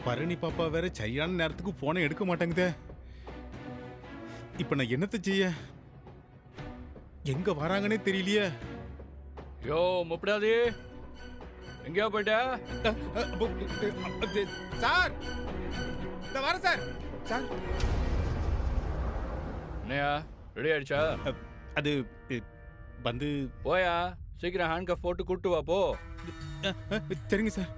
பரணி பாப்பா வேற சரியான நேரத்துக்கு போனை எடுக்க மாட்டாங்குதே. இப்ப நான் என்னத்த செய்ய? எங்க வராங்கன்னே தெரியலையே. யோ முப்படாதி, எங்கேயா போயிட்ட? சார் இந்த வர சார். சார் என்னையா ரெடி ஆயிடுச்சா? அது வந்து போயா, சீக்கிரம் ஹேண்ட் கஃப் போட்டு கூட்டு வா போ. சரிங்க சார்.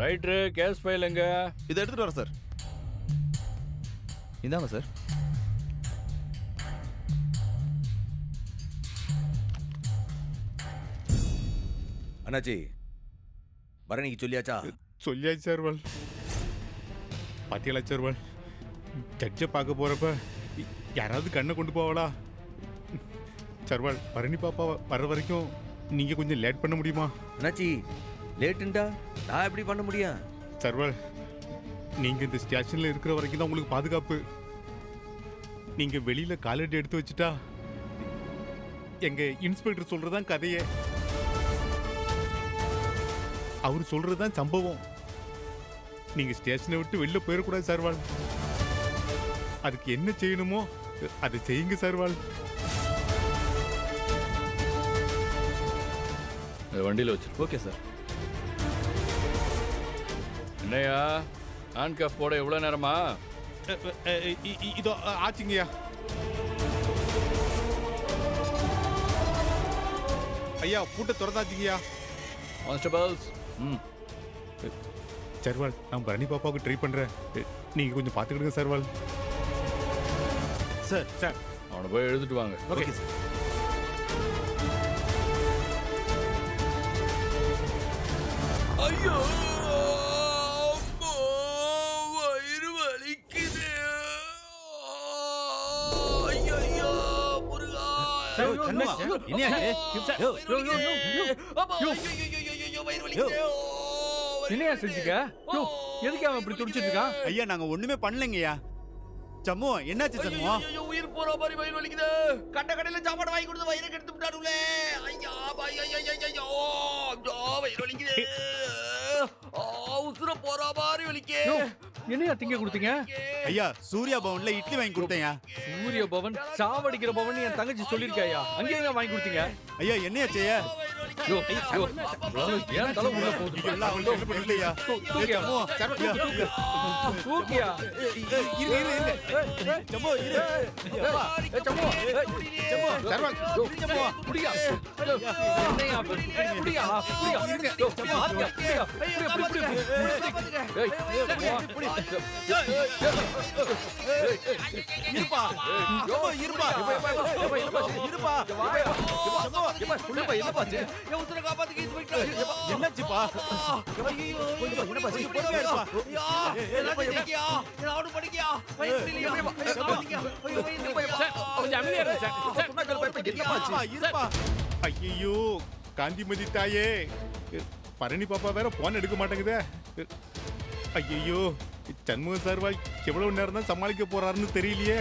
ரைட்ரு, கேஸ் ஃபைல் எங்க? இதை எடுத்துட்டு வரேன் சார். இந்தாங்க சார். அண்ணாச்சி, பரணிக்கு சொல்லியாச்சா? சொல்லியாச்சு சார்வால். பாத்தியலா சார்வால், ஜட்ஜை பார்க்க போறப்ப யாராவது கண்ணை கொண்டு போவாளா? சார்வால், பரணி பாப்பா வர்ற வரைக்கும் நீங்க கொஞ்சம் லேட் பண்ண முடியுமா? அண்ணாச்சி, லேட்டுண்டா நான் எப்படி பண்ண முடியும்? சார்வால், நீங்க இந்த ஸ்டேஷன்ல இருக்கிற வரைக்கும் தான் உங்களுக்கு பாதுகாப்பு. நீங்க வெளியில காலடி எடுத்து வச்சுட்டா எங்க இன்ஸ்பெக்டர் சொல்றதான் கதையே. அவர் சொல்றதுதான் சம்பவம். நீங்க ஸ்டேஷனை விட்டு வெளில போயிடக்கூடாது சார்வால். அதுக்கு என்ன செய்யணுமோ அதை செய்யுங்க சார்வால். வண்டியில் வச்சு. Okay sir. என்னையா ஹேண்ட் கஃப் போட எவ்வளோ நேரமா? இதோ ஆச்சுங்கய்யா. ஐயா பூட்டை திறந்தாச்சுங்கய்யா. கான்ஸ்டபிள்ஸ், சர்வால், நான் பரணி பாப்பாவுக்கு ட்ரை பண்றேன். நீங்க கொஞ்சம் பாத்துக்கிடுங்க சர்வால். சார் சார் அவனை போய் எழுதிட்டு வாங்க. Okay sir. ஐயோ, வயிறு வலிக்குது. ஐயோ முருகா. என்னையா செஞ்சுக்க? எதுக்கு அவன் இப்படி துடிச்சிட்டு இருக்கான்? ஐயா, நாங்க ஒண்ணுமே பண்ணலைங்கய்யா. சம்மு, என்னாச்சு சம்மு? உயிர் போற மாதிரி வயிறு வலிக்குது. கண்ட கடையில சாப்பாடு வாங்கி கொடுத்து வயிறு கெடுத்து விட்டாடுங்களே. ஐயா ஐயோ, வயிறு வலிக்குது. உசுர போற மாதிரி வலிக்கே. என்னையா திங்க கொடுத்தீங்க? ஐயா, சூர்யா பவன்ல இட்லி வாங்கி கொடுத்தேன். சூரிய பவன் சாவடிக்கிற பவன் என் தங்கச்சி சொல்லிருக்காயா? அங்கேயே வாங்கி கொடுத்தீங்க? ஐயா, என்னையா செய்ய? ஏன் தலை உள்ள போகுது? எல்லாம் ஒண்ணும் என்ன பண்ணலையா? தூக்கியா? தூக்கியா? சம்மு, இரு. இருப்பா, இருப்பா, இருப்பா. என்னாச்சுப்பா? கொஞ்சம் ஐயோ காந்திமதி தாயே, பரணி பாப்பா வேற போன் எடுக்க மாட்டேங்குதே. ஐயோ, சண்முக சார்வால் எவ்வளவு நேரம் தான் சமாளிக்க போறாருன்னு தெரியலையே.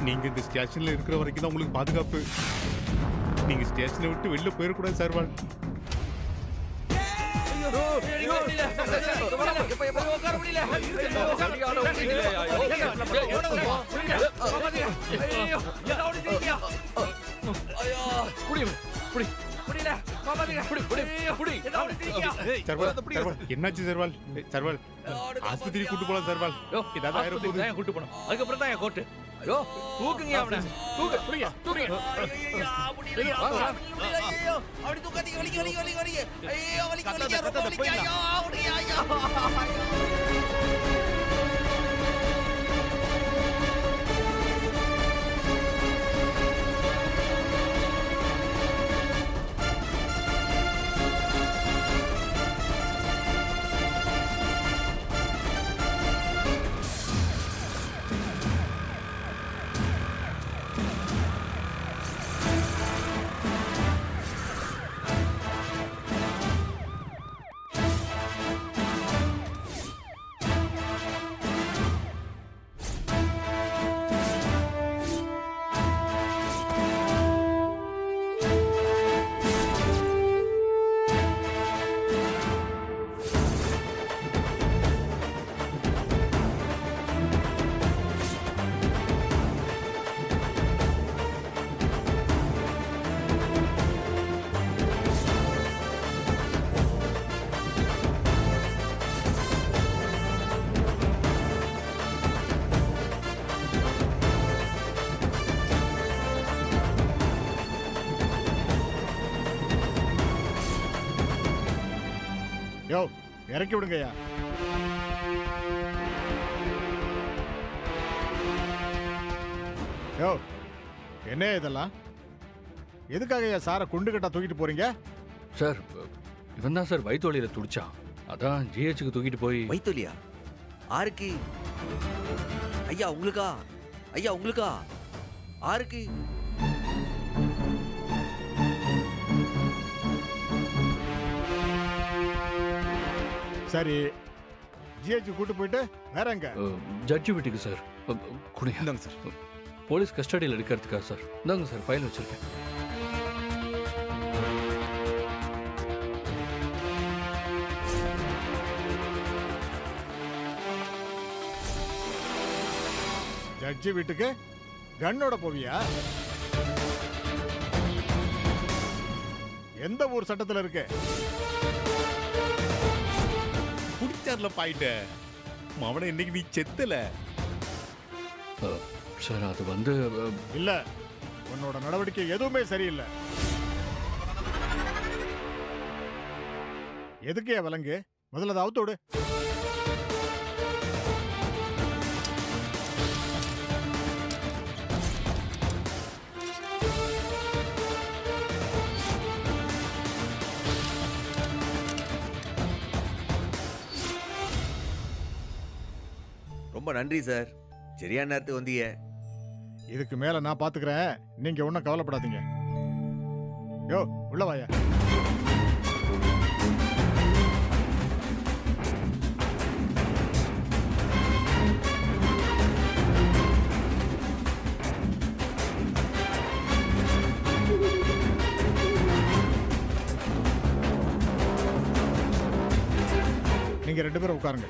நீங்க இந்த ஸ்டேஷன்ல இருக்கிற வரைக்கும் தான் உங்களுக்கு பாதுகாப்பு. நீங்க ஸ்டேஷனை விட்டு வெளில போயிடக்கூடாது சார்வால். என்னாச்சு சர்வால்? சர்வால், ஆஸ்பத்திரி கூட்டு போலாம் சர்வால். ஏதாவது ஆயிரம் கூட்டு போனோம். அதுக்கப்புறம் தான் என் கோட்டு. தூக்குங்க அவனை. தூக்கு, புரியா? தூக்குங்க. அப்படி தூக்காதீங்க. வலிக்கு வலிக்கு வலிக்கு வலிக்கு. ஐயோ வலிக்கு வலிக்கு ரொம்ப வலிக்கு. ஐயோ அப்படியே ஐயோ. யோ இறக்கி விடுங்கய்யா. யோ என்ன இதெல்லாம்? எதுக்காக ஐயா சாரை குண்டு கட்டா தூக்கிட்டு போறீங்க? சார் இவன் தான் சார் வயிற்று வலியில துடிச்சான். அதான் ஜிஹெச்சுக்கு தூக்கிட்டு போய். வைத்தோலியா? ஆருக்கு? ஐயா உங்களுக்கா? ஐயா உங்களுக்கா? ஆருக்கு? சரி ஜிஹெச் கூட்டு போயிட்டு வேற எங்க? ஜட்ஜி வீட்டுக்கு சார். குடியா இந்தாங்க சார். போலீஸ் கஸ்டடியில் எடுக்கிறதுக்கா சார்? இந்தாங்க சார் ஃபைல் வச்சிருக்கேன். ஜட்ஜி வீட்டுக்கு கண்ணோட போவியா? எந்த ஊர் சட்டத்துல இருக்கு? குடிச்சார்ல பாயிட்ட மவனை இன்னைக்கு நீ செத்தல. சார் அது வந்து இல்ல உன்னோட நடவடிக்கை எதுவுமே சரியில்லை. எதுக்கே விலங்கு? முதல்ல அதை அவுத்து விடு. ரொம்ப நன்றி சார், சரியான நேரத்துக்கு வந்தீங்க. இதுக்கு மேல நான் பாத்துக்கிறேன், நீங்க ஒன்னும் கவலைப்படாதீங்க. யோ உள்ள வாயா. நீங்க 2 பேரும் உட்காருங்க.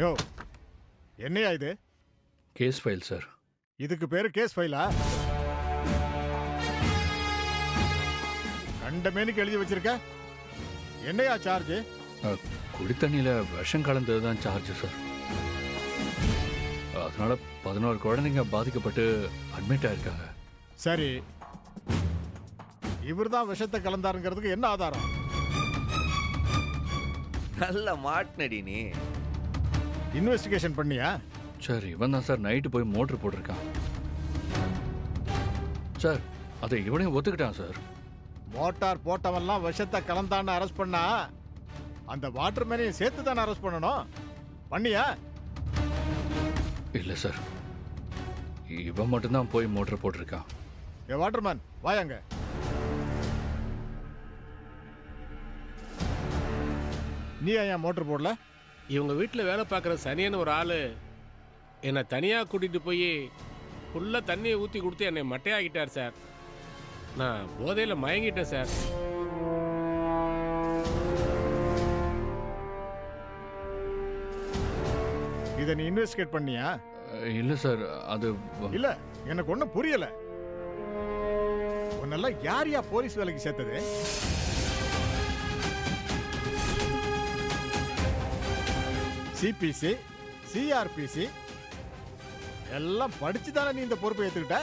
யோ என்னையா இது? Case file sir. இதுக்கு பேரு கேஸ் ஃபைலா? கண்டமேனிக்கு எழுதி வச்சிருக்க. என்னையா சார்ஜ்? குடித்தண்ணியில் விஷம் கலந்தது தான் சார்ஜ் சார். அதனால 11 குழந்தைங்க பாதிக்கப்பட்டு அட்மிட் ஆயிருக்காங்க. சரி, இவர் தான் விஷத்தை கலந்தாருங்கிறதுக்கு என்ன ஆதாரம்? நல்ல மாட்டினடி நீ. இன்வெஸ்டிகேஷன் பண்ணியா? சார் இவன் தான் சார் நைட்டு போய் மோட்ரு போட்டிருக்கான் சார். அதை இவனே ஒத்துக்கிட்டான் சார். மோட்டார் போட்டவெல்லாம் விஷத்தை கலந்தான்னு அரெஸ்ட் பண்ணா அந்த வாட்டர் மேனையும் சேர்த்து தானே அரெஸ்ட் பண்ணணும். பண்ணியா? இல்லை சார், இவன் மட்டும்தான் போய் மோட்ரு போட்டிருக்கான். ஏ வாட்டர்மேன் வாயாங்க. நீ ஏன் மோட்டர் போடல? இவங்க வீட்டில் வேலை பார்க்குற சனியன்னு ஒரு ஆள் என்னை தனியாக கூட்டிகிட்டு போய் ஃபுல்லாக தண்ணியை ஊற்றி கொடுத்து என்னை மட்டையாகிட்டார் சார். நான் போதையில் மயங்கிட்டேன் சார். இதை நீ இன்வெஸ்டிகேட் பண்ணியா? இல்லை சார், அது இல்ல எனக்கு ஒன்றும் புரியல. உன்னெல்லாம் யார் யா போலீஸ் வேலைக்கு சேர்த்தது? சிபிசி, சிஆர்பிசி எல்லாம் படிச்சு தானே நீ இந்த பொறுப்பை ஏத்துக்கிட்ட.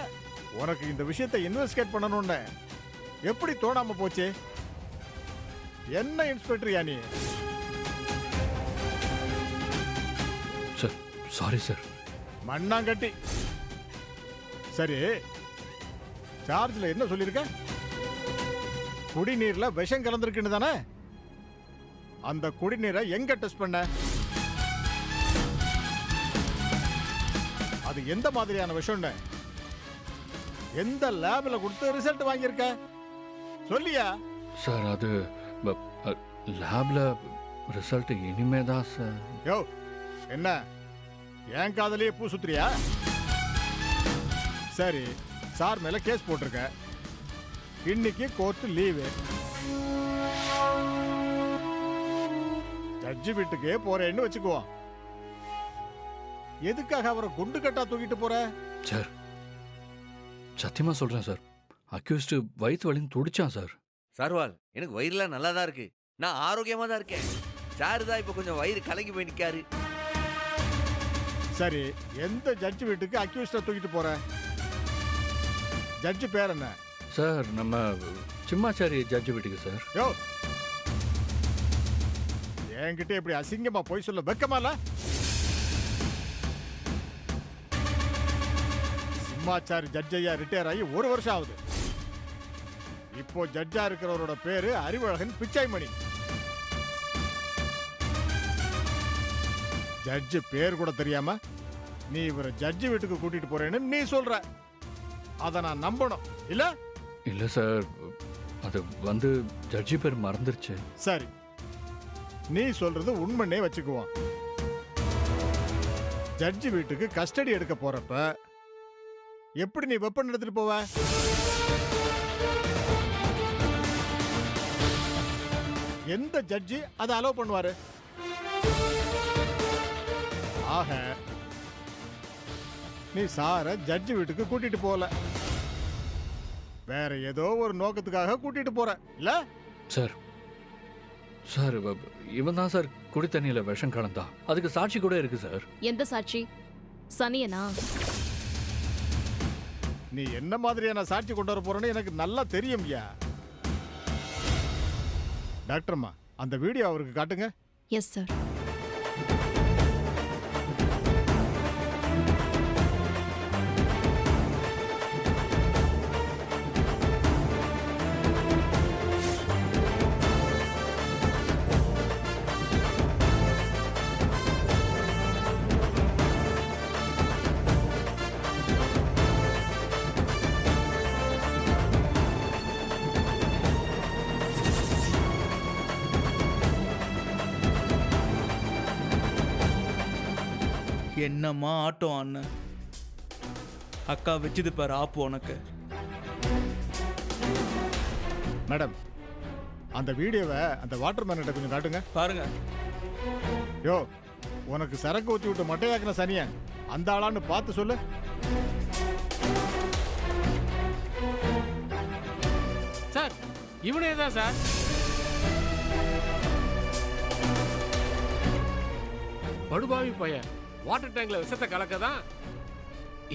உனக்கு இந்த விஷயத்தை இன்வெஸ்டிகேட் பண்ணணும்னு எப்படி தோணாம போச்சு? என்ன இன்ஸ்பெக்டர் யா நீ? Sir sorry sir. மண்ணாங்கட்டி. சரி, சார்ஜ்ல என்ன சொல்லிருக்க? குடிநீர்ல விஷம் கலந்திருக்குன்னு தானே? அந்த குடிநீரை எங்க டெஸ்ட் பண்ண? அது எந்த மாதிரியான விஷம்னு எந்த லேப்ல கொடுத்து ரிசல்ட் வாங்கியிருக்க? சொல்லியா? சார் அது லேப்ல ரிசல்ட் இனிமே தான் சார். யோ என்ன என் காதலியே பூ சுத்துறியா? சரி, சார் மேல கேஸ் போட்டிருக்க. இன்னைக்கு கோர்ட் லீவு. ஜட்ஜி வீட்டுக்கு போறேன்னு வச்சுக்குவோம். எதுக்காக அவரை குண்டு கட்டா தூக்கிட்டு போற? சார் சத்தியமா சொல்றேன் சார், அக்யூஸ்டு வயிற்று வலின்னு துடிச்சான் சார். சர்வால் எனக்கு வயிறுலாம் நல்லா தான் இருக்கு, நான் ஆரோக்கியமா தான் இருக்கேன். சாரு தான் இப்போ கொஞ்சம் வயிறு கலங்கி போய் நிக்காரு. சரி, எந்த ஜட்ஜ் வீட்டுக்கு அக்யூஸ்ட தூக்கிட்டு போற? ஜட்ஜ் பேர் என்ன? சார் நம்ம சிம்மாச்சாரி ஜட்ஜு வீட்டுக்கு சார். யோ, என்கிட்ட இப்படி அசிங்கமா போய் சொல்ல வெக்கமால? சிம்மாச்சாரி ஜட்ஜையா ரிட்டையர் ஆகி 1 வருஷம் ஆகுது. இப்போ ஜட்ஜா இருக்கிறவரோட பேரு அறிவழகன் பிச்சாய்மணி. ஜட்ஜு பேர் கூட தெரியாம நீ இவரை ஜட்ஜு வீட்டுக்கு கூட்டிட்டு போறேன்னு நீ சொல்ற. அத நான் நம்பணும் இல்ல? இல்லை சார், அது வந்து ஜட்ஜி பேர் மறந்துருச்சு. சரி, நீ சொல்றது உண்மைன்னே வச்சுக்குவோம். ஜட்ஜி வீட்டுக்கு கஸ்டடி எடுக்க போறப்ப எப்படி நீ வெப்பன் எடுத்துட்டு போவ? எந்த ஜட்ஜி அதை அலோவ் பண்ணுவாரு? ஆக நீ சார ஜட்ஜி வீட்டுக்கு கூட்டிட்டு போல, வேற ஏதோ ஒரு நோக்கத்துக்காக கூட்டிட்டு போற இல்ல? சார் சார் இவன் தான் சார் குடி தண்ணியில் விஷம் கலந்தா. அதுக்கு சாட்சி கூட இருக்கு சார். எந்த சாட்சி? சனியனா? நீ என்ன மாதிரியான சாட்சி கொண்டு வர போறேன்னு எனக்கு நல்லா தெரியும்யா. டாக்டர்மா, அந்த வீடியோ அவருக்கு காட்டுங்க. Yes sir. என்னம்மா ஆட்டம் அண்ணன், அக்கா வச்சது பாரு ஆப்பு உனக்கு. மேடம், அந்த வீடியோவை அந்த வாட்டர்மேன் கிட்ட கொஞ்சம் காட்டுங்க. பாருங்க. யோ, உனக்கு சரக்கு ஊத்தி விட்டு மட்டையாக்குன சனியன் அந்த ஆளான்னு பார்த்து சொல்லு. சார் இவனே தான் சார். படுபாவி பையன் வாட்டர் டேங்க்ல விஷத்தை கலக்க தான்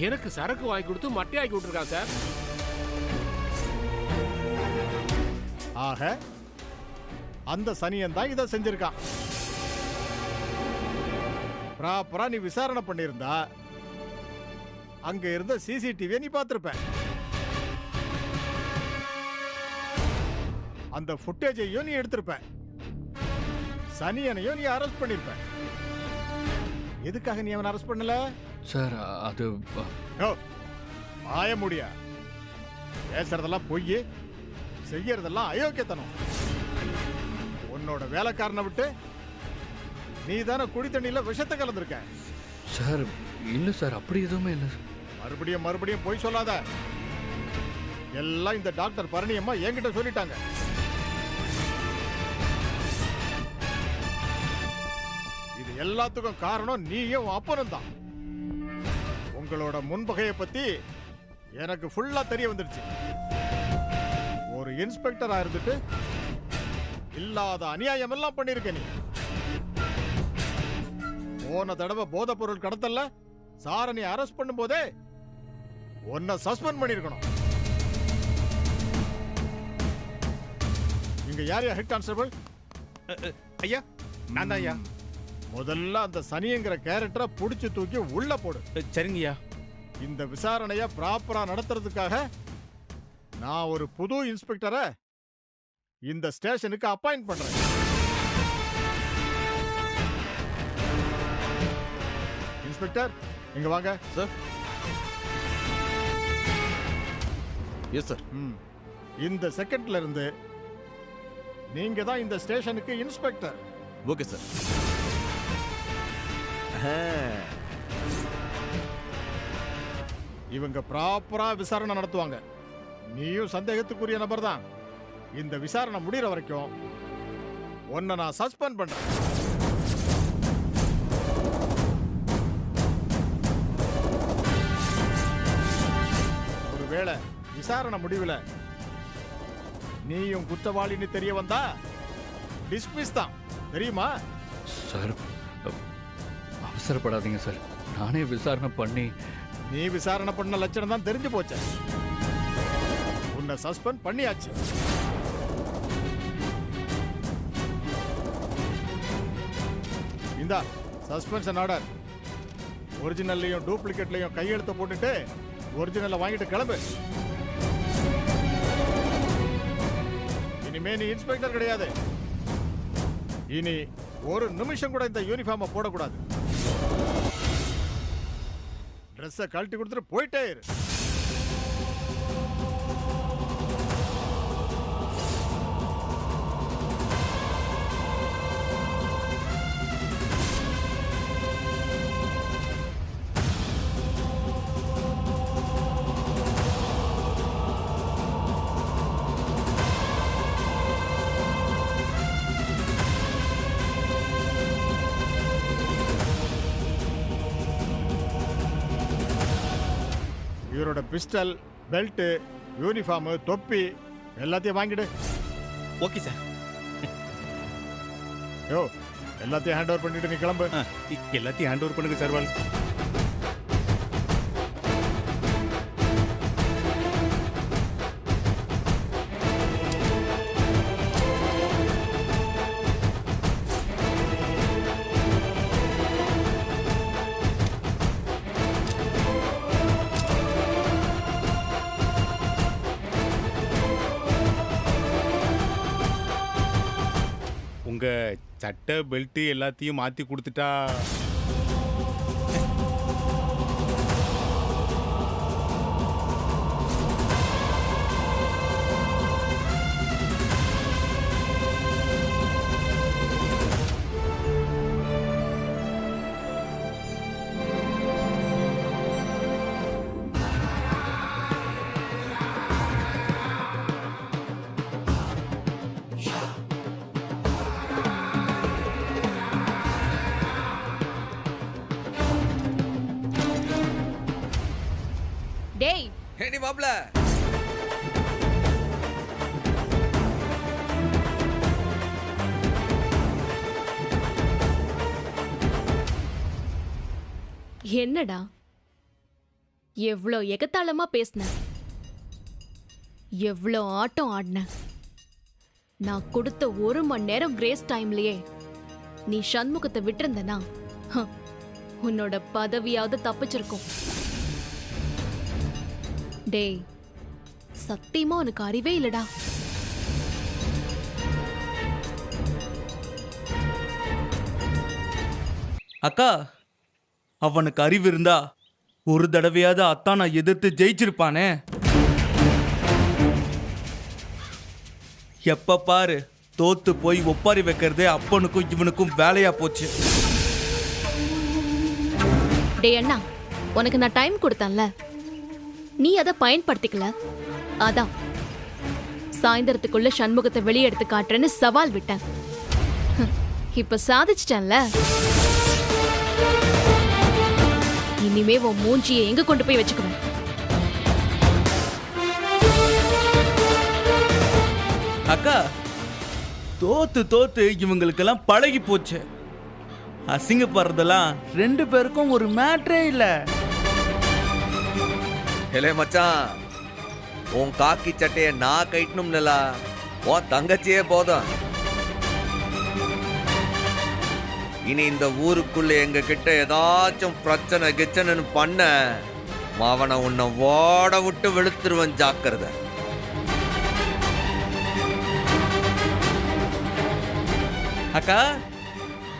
எனக்கு சரக்கு வாங்கி கொடுத்து மட்டையாக்கி விட்டுருக்கான் சார். ஆக அந்த சனியன் தான் இதை செஞ்சிருக்கான். ப்ராப்பரா நீ விசாரணை பண்ணியிருந்தா அங்க இருந்த சிசிடிவியை நீ பார்த்திருப்ப. அந்த ஃபுட்டேஜையும் நீ எடுத்திருப்ப. சனியனையும் நீ அரெஸ்ட் பண்ணிருப்ப. எதுக்காக நீ அவனை அரெஸ்ட் பண்ணல? சார் அது ஆய முடியா, பேசுறதெல்லாம் பொய், செய்யறதெல்லாம் அயோக்கியத்தனம். உன்னோட வேலைக்காரனை விட்டு நீ தானே குடி தண்ணியில விஷத்தை கலந்துருக்க. சார் இல்லை சார், அப்படி எதுவுமே இல்லை. மறுபடியும் மறுபடியும் பொய் சொல்லாத. எல்லாம் இந்த டாக்டர் பரணியம்மா என்கிட்ட சொல்லிட்டாங்க. இது எல்லாத்துக்கும் காரணம் நீயும் அப்பனும் தான். உங்களோட முன்பகையை பத்தி எனக்கு ஃபுல்லா தெரிய வந்துடுச்சு. ஒரு இன்ஸ்பெக்டரா இருந்துட்டு இல்லாத அநியாயம் எல்லாம் பண்ணிருக்க நீ. போன தடவை போதைப் பொருள் கடத்தல சார நீ அரெஸ்ட் பண்ணும் போதே உன்னை சஸ்பெண்ட் பண்ணிருக்கணும். இங்க யார் ஹெட் கான்ஸ்டபிள்? ஐயா, நான் தான் ஐயா. முதல்ல அந்த சனிங்கிற கேரக்டரை புடிச்சு தூக்கி உள்ள போடு. சரிங்கய்யா. இந்த விசாரணைய ப்ராப்பரா நடத்துறதுக்காக நான் ஒரு புது இன்ஸ்பெக்டரை இந்த ஸ்டேஷனுக்கு அப்பாயிண்ட் பண்றேன். இன்ஸ்பெக்டர், இங்க வாங்க. சார். Yes sir. இந்த செகண்ட்ல இருந்து நீங்க தான் இந்த ஸ்டேஷனுக்கு இன்ஸ்பெக்டர். Okay sir. இவங்க ப்ராப்பரா விசாரணை நடத்துவாங்க. நீயும் சந்தேகத்துக்குரிய நபர் தான். இந்த விசாரணை முடிகிற வரைக்கும் உன்னை நான் சஸ்பெண்ட் பண்றேன். ஒருவேளை விசாரணை முடிவில் நீயும் குற்றவாளின்னு தெரிய வந்தா டிஸ்மிஸ் தான், தெரியுமா? சார் அவசரப்படாதீங்க சார். நானே விசாரணை பண்ணி. நீ விசாரணை பண்ண லட்சணம் தான் தெரிஞ்சு போச்ச. உன்னை சஸ்பெண்ட் பண்ணியாச்சு. இந்தா சஸ்பென்ஷன் ஆர்டர். ஒரிஜினல்லையும் டூப்ளிகேட்லையும் கையெழுத்து போட்டுட்டு ஒரிஜினலை வாங்கிட்டு கிளம்பு. இனிமே நீ இன்ஸ்பெக்டர் கிடையாது. இனி ஒரு நிமிஷம் கூட இந்த யூனிஃபார்மை போடக்கூடாது. ட்ரெஸ்ஸை கழட்டி கொடுத்துட்டு போயிட்டே இரு. இவரோட பிஸ்டல், பெல்ட், யூனிஃபார்ம், தொப்பி எல்லாத்தையும் வாங்கிடு. Okay sir. யோ, எல்லாத்தையும் ஹேண்ட் ஓவர் பண்ணிட்டு நீ கிளம்பு. எல்லாத்தையும் ஹேண்ட் ஓவர் பண்ணுங்க சர்வால். உங்க சட்டை பெல்ட் எல்லாத்தையும் மாத்தி கொடுத்துட்டா டேய், ஏடி மாப்ள, என்னடா எவ்ளோ எகத்தாளமா பேசின, எவ்ளோ ஆட்டம் ஆடின. நான் கொடுத்த 1 மணி நேரம் கிரேஸ் டைம்லயே நீ சண்முகத்தை விட்டிருந்தனா உன்னோட பதவியாவது தப்பிச்சிருக்கும். டேய், சத்தியமா உனக்கு அறிவே இல்லடா. அக்கா, அவனுக்கு அறிவு இருந்தா ஒரு தடவையாவது அத்தானை எதிர்த்து ஜெயிச்சிருப்பானே. எப்ப பாரு தோத்து போய் ஒப்பாரி வைக்கிறதே அப்பனுக்கும் இவனுக்கும் வேலையா போச்சு. டேய் அண்ணா, உனக்கு நான் டைம் கொடுத்தேன்ல, நீ அதை பயன்படுத்திக்கல. அதான் சாயந்தரத்துக்குள்ள சண்முகத்தை வெளியெடுத்து காட்டுறேன்னு சவால் விட்டேன். இப்ப சாதிச்சிட்டேன்ல. இனிமே உன் மூஞ்சியை எங்க கொண்டு போய் வச்சுக்குவேன்? அக்கா, தோத்து தோத்து இவங்களுக்கெல்லாம் பழகி போச்சு. அசிங்கப்படுறதெல்லாம் 2 பேருக்கும் ஒரு மேட்ரே இல்லை. ஹலே மச்சான், உன் காக்கி சட்டையை நான் கைட்டணும்ல, உன் தங்கச்சியே போதும். இனி இந்த ஊருக்குள்ள எங்க கிட்ட ஏதாச்சும் பிரச்சனை கிச்சனைன்னு பண்ண மாவனை உன்னை ஓட விட்டு வெளுத்துருவன், ஜாக்கிரதை. அக்கா,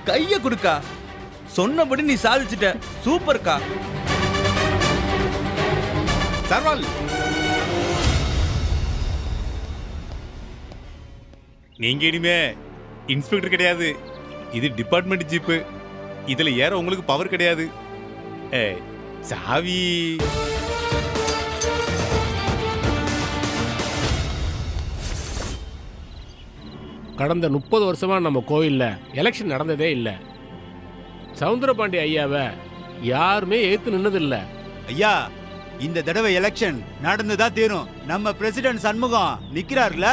கைய கொடுக்கா. சொன்னபடி நீ சாதிச்சிட்ட. சூப்பர்க்கா. சர்வால், நீங்க இனிமே இன்ஸ்பெக்டர் கிடையாது. இது டிபார்ட்மெண்ட் ஜீப்பு. இதுல ஏற உங்களுக்கு பவர் கிடையாது. சாவி கடந்த 30 வருஷமா நம்ம கோயில்ல எலெக்ஷன் நடந்ததே இல்லை. சவுந்தரபாண்டி ஐயாவை யாருமே ஏத்து நின்னதில்லை. ஐயா, இந்த தடவை எலெக்ஷன் நடந்துதான் தீரும். நம்ம பிரசிடென்ட் சண்முகம் நிக்கிறார்ல.